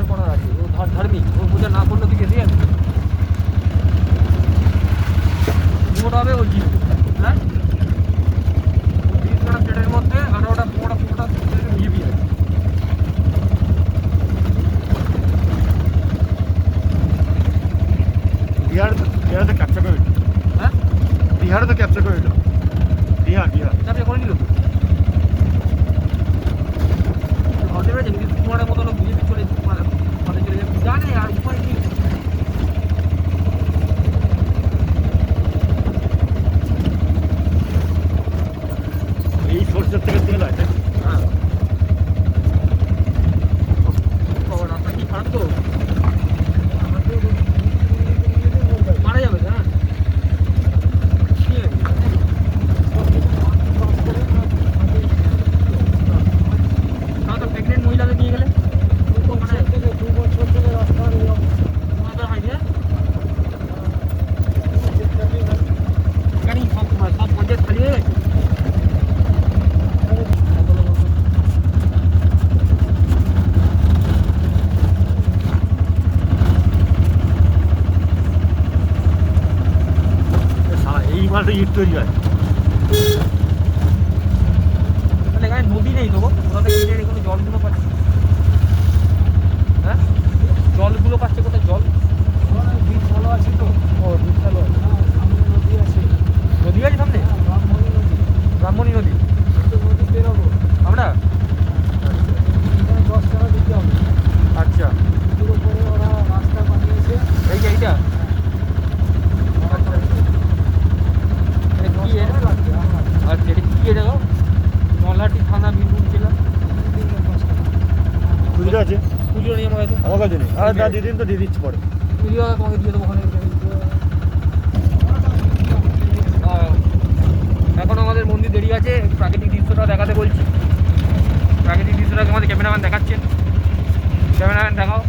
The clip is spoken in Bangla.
করার আছে, ও ধার্মিক, ও পূজা না করলে তুই গেছে যাবে, মোট হবে ও জিতবে। হ্যাঁ 30 প্লেটের মধ্যে 18টা 15টা ভিপি আছে। বিহারে তো ক্যাপচার করে দিল। হ্যাঁ বিহারে তো ক্যাপচার করে দিল। বিহার ক্যাপচার করে নিল তো ভাবতে পেরেছেন, কিন্তু তোমার মতো লোক বিজেপি চলে পথে চলে যাবে, জানে আর উপায় নেই। এই সরষের থেকে তেল হয়, তাই? হ্যাঁ রাস্তা কি খারাপ তো, মারা যাবে। হ্যাঁ তো প্রেগনেন্ট মহিলাদের নিয়ে গেলে সব পঞ্চায়েত খালি হয়ে গেছে। এই মালটা ইট তৈরি হয়। তাহলে এখানে নদী নেই তো, কোথা থেকে ইটের কোনো জলগুলো পাচ্ছে? হ্যাঁ জলগুলো পাচ্ছে কোথায় জল? বীজ ভালো আছে তো, ও বিশাল সামনে নদী আছে, নদী আছে সামনে, ব্রাহ্মণী নদী, ব্রাহ্মণী নদী। তো নদী বেরোবো, আমরা এখানে 10 টাকা দিতে হবে। আচ্ছা নদীর উপরে ওরা রাস্তা বানিয়েছে। এই যে এইটা আচ্ছা এটা কি এটা? লাগবে আমরা আচ্ছা এটা কি এটা গো? নলহাটি থানা বীরভূম জেলা। খুচরো আছে? খুচরো নিয়ে আমার কাছে আমার কাছে নেই। আর দা দিদিন তো দিয়ে দিচ্ছি পরে। খুচরো তোমাকে দিয়ে দেবো ওখানে। এখন আমাদের মন্দির দেরি আছে, প্রাকৃতিক দৃশ্যটা দেখাতে বলছি। প্রাকৃতিক দৃশ্যটা আমাদের ক্যামেরাম্যান দেখাচ্ছেন, ক্যামেরাম্যান দেখাও।